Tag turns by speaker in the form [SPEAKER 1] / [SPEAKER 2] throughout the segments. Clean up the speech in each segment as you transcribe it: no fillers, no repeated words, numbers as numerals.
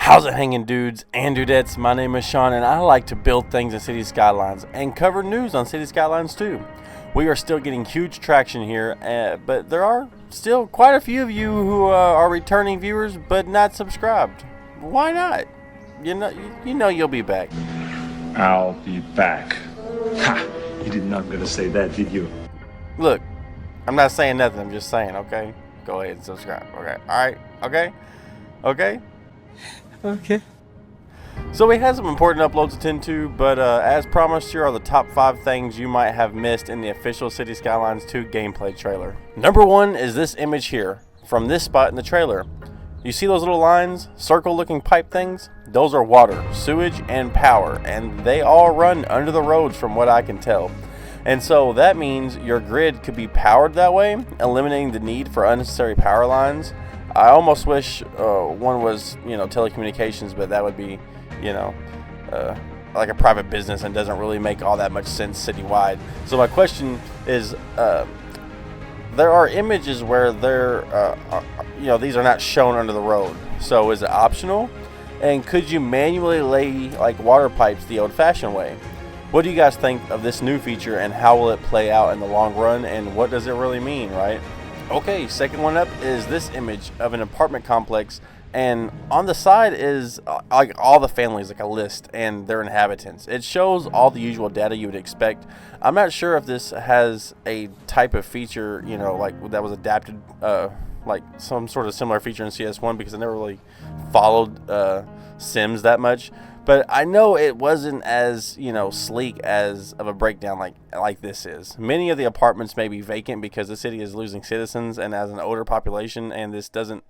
[SPEAKER 1] How's it hanging, dudes and dudettes? My name is Shawn, and I like to build things in City Skylines and cover news on City Skylines too. We are still getting huge traction here, but there are still quite a few of you who are returning viewers but not subscribed. Why not? You know you'll be back.
[SPEAKER 2] I'll be back. Ha! You did not gonna say that, did you?
[SPEAKER 1] Look, I'm not saying nothing. I'm just saying, okay? Go ahead and subscribe. Okay. All right. Okay. Okay.
[SPEAKER 3] Okay.
[SPEAKER 1] So we had some important uploads to tend to, but as promised, here are the top 5 things you might have missed in the official City Skylines 2 gameplay trailer. Number 1 is this image here, from this spot in the trailer. You see those little lines, circle-looking pipe things? Those are water, sewage, and power, and they all run under the roads from what I can tell. And so that means your grid could be powered that way, eliminating the need for unnecessary power lines. I almost wish one was, telecommunications, but that would be, like a private business and doesn't really make all that much sense citywide. So my question is, there are images where these are not shown under the road. So is it optional? And could you manually lay like water pipes the old-fashioned way? What do you guys think of this new feature, and how will it play out in the long run, and what does it really mean, right? Okay, second one up is this image of an apartment complex, and on the side is like all the families, like a list, and their inhabitants. It shows all the usual data you would expect. I'm not sure if this has a type of feature, like that was adapted, like some sort of similar feature in CS1, because I never really followed Sims that much. But I know it wasn't as, sleek as of a breakdown like this is. Many of the apartments may be vacant because the city is losing citizens and as an older population, and this doesn't,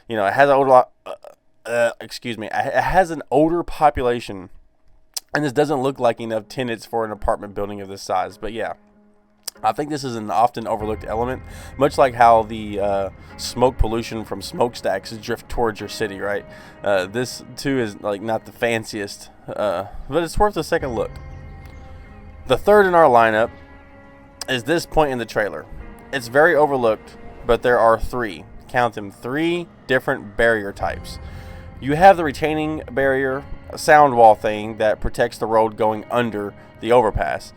[SPEAKER 1] it has an older, it has an older population, and this doesn't look like enough tenants for an apartment building of this size. But yeah, I think this is an often overlooked element, much like how the smoke pollution from smokestacks drift towards your city, right? This too is like not the fanciest, but it's worth a second look. The third in our lineup is this point in the trailer. It's very overlooked, but there are 3 different barrier types. You have the retaining barrier, a sound wall thing that protects the road going under the overpass.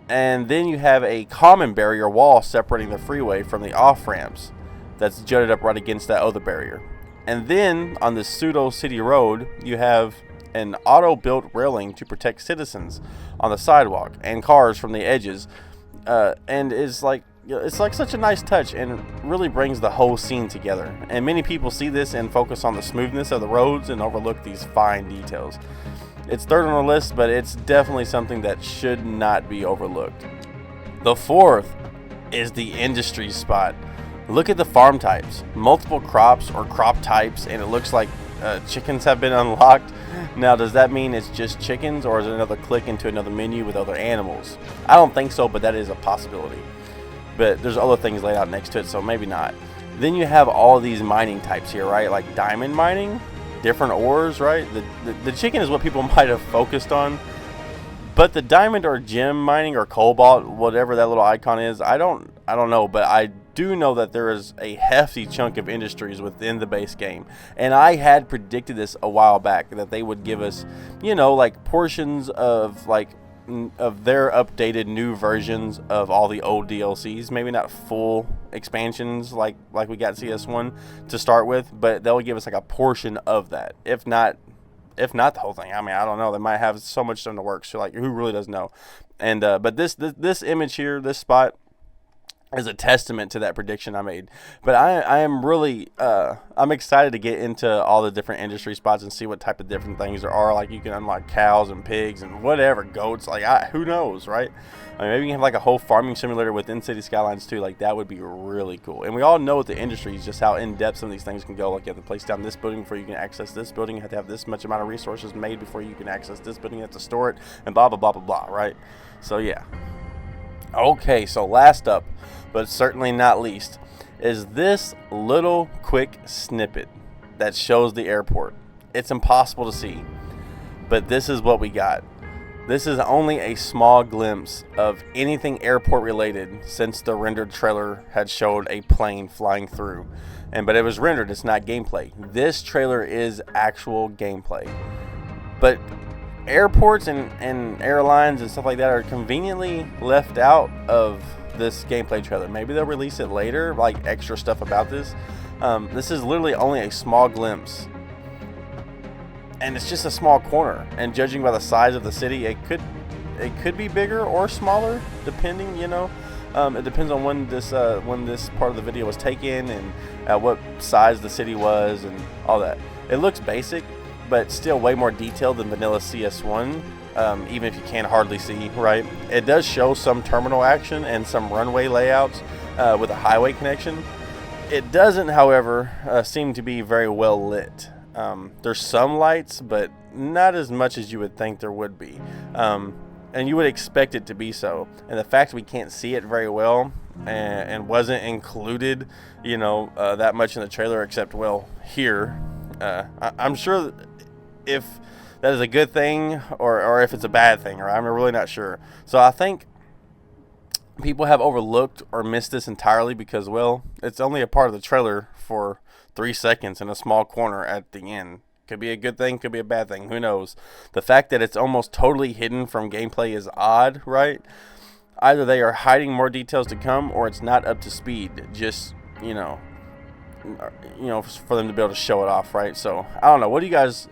[SPEAKER 1] And then you have a common barrier wall separating the freeway from the off-ramps that's jutted up right against that other barrier. And then on the pseudo city road, you have an auto-built railing to protect citizens on the sidewalk and cars from the edges. And it's like such a nice touch and really brings the whole scene together. And many people see this and focus on the smoothness of the roads and overlook these fine details. It's third on the list, but it's definitely something that should not be overlooked. The fourth is the industry spot. Look at the farm types. Multiple crops or crop types, and it looks like chickens have been unlocked. Now, does that mean it's just chickens, or is it another click into another menu with other animals? I don't think so, but that is a possibility. But there's other things laid out next to it, so maybe not. Then you have all of these mining types here, right? Like diamond mining, different ores, right? The chicken is what people might have focused on, but the diamond or gem mining or cobalt, whatever that little icon is, I don't know, but I do know that there is a hefty chunk of industries within the base game, and I had predicted this a while back that they would give us, like portions of their updated new versions of all the old DLCs, maybe not full expansions like we got CS1 to start with, but they'll give us like a portion of that, if not the whole thing. I mean, I don't know, they might have so much stuff in the works, so like who really does know. And but this image here, this spot, is a testament to that prediction I made. But I am really I'm excited to get into all the different industry spots and see what type of different things there are. Like you can unlock cows and pigs and whatever, goats, like who knows, right? I mean, maybe you can have like a whole farming simulator within City Skylines too. Like that would be really cool. And we all know with the industries just how in depth some of these things can go. Like you have to place down this building before you can access this building. You have to have this much amount of resources made before you can access this building. You have to store it and blah blah blah blah blah, right? So yeah. Okay, so last up, but certainly not least, is this little quick snippet that shows the airport. It's impossible to see, but this is what we got. This is only a small glimpse of anything airport related since the rendered trailer had showed a plane flying through. But it was rendered, it's not gameplay. This trailer is actual gameplay. But airports and airlines and stuff like that are conveniently left out of this gameplay trailer. Maybe they'll release it later, like extra stuff about this. This is literally only a small glimpse. And it's just a small corner, and judging by the size of the city, it could be bigger or smaller, depending. It depends on when this part of the video was taken and at what size the city was and all that. It looks basic, but still way more detailed than vanilla CS1. Even if you can't hardly see, right? It does show some terminal action and some runway layouts with a highway connection. It doesn't, however, seem to be very well lit. There's some lights, but not as much as you would think there would be. And you would expect it to be so. And the fact we can't see it very well and wasn't included, that much in the trailer except, well, here. I'm sure if that is a good thing or if it's a bad thing, or I'm really not sure. So I think people have overlooked or missed this entirely because, well, it's only a part of the trailer for 3 seconds in a small corner at the end. Could be a good thing, could be a bad thing, who knows. The fact that it's almost totally hidden from gameplay is odd, right? Either they are hiding more details to come, or it's not up to speed, just for them to be able to show it off, right? So I don't know, what do you guys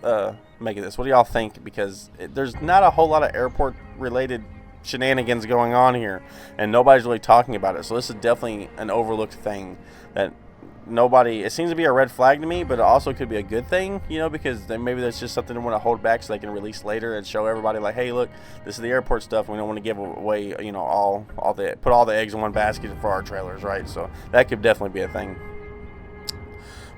[SPEAKER 1] make of this? What do y'all think? Because there's not a whole lot of airport related shenanigans going on here, and nobody's really talking about it. So this is definitely an overlooked thing that it seems to be a red flag to me, but it also could be a good thing, because then maybe that's just something they want to hold back so they can release later and show everybody, like, hey, look, this is the airport stuff. We don't want to give away, put all the eggs in one basket for our trailers, right? So that could definitely be a thing.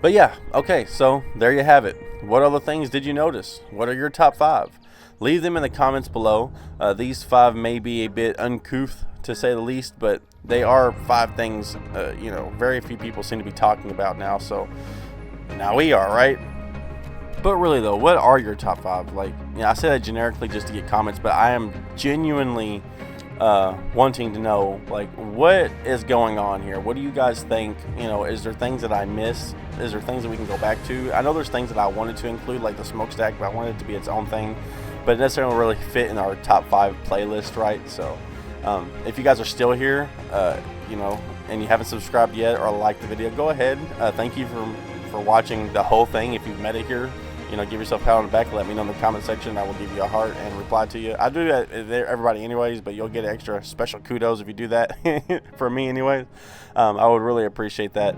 [SPEAKER 1] But yeah, okay, so there you have it. What other things did you notice? What are your top 5? Leave them in the comments below. These 5 may be a bit uncouth, to say the least, but they are 5 things, very few people seem to be talking about now, so now we are, right? But really, though, what are your top 5? I say that generically just to get comments, but I am genuinely wanting to know, what is going on here? What do you guys think? Is there things that I missed? Is there things that we can go back to? I know there's things that I wanted to include, like the smokestack, but I wanted it to be its own thing, but it necessarily don't really fit in our top 5 playlist, right? So if you guys are still here, and you haven't subscribed yet or liked the video, go ahead. Thank you for watching the whole thing. If you've made it here, give yourself a pat on the back. Let me know in the comment section. I will give you a heart and reply to you. I do that everybody anyways, but you'll get extra special kudos if you do that for me anyways. I would really appreciate that.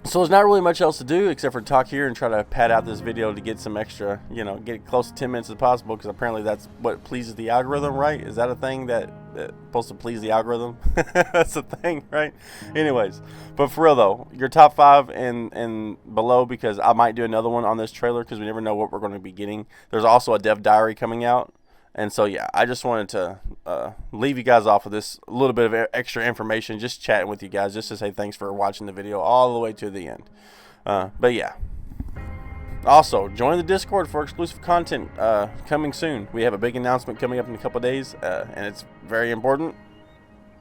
[SPEAKER 1] So there's not really much else to do except for talk here and try to pad out this video to get some extra, get it close to 10 minutes as possible, because apparently that's what pleases the algorithm, right? Is that a thing that's supposed to please the algorithm? That's a thing, right? Anyways, but for real though, your top 5 and below, because I might do another one on this trailer because we never know what we're going to be getting. There's also a dev diary coming out. And so, yeah, I just wanted to leave you guys off with this little bit of extra information, just chatting with you guys, just to say thanks for watching the video all the way to the end. But, yeah. Also, join the Discord for exclusive content coming soon. We have a big announcement coming up in a couple of days, and it's very important.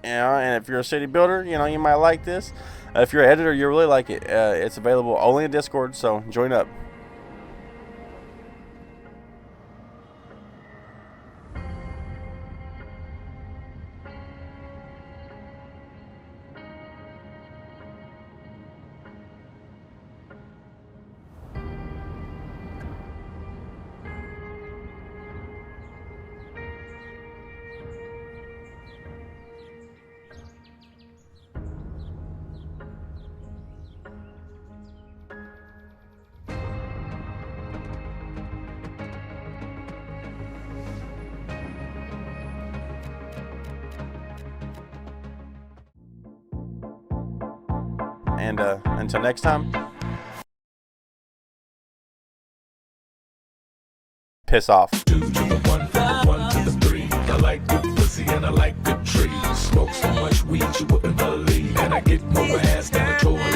[SPEAKER 1] And if you're a city builder, you might like this. If you're an editor, you really like it. It's available only in Discord, so join up. And until next time, piss off.
[SPEAKER 3] 2 to the 1, from the 1 to the 3. I like good pussy and I like good trees. Smoke so much weed you wouldn't believe, and I get more ass than a toilet.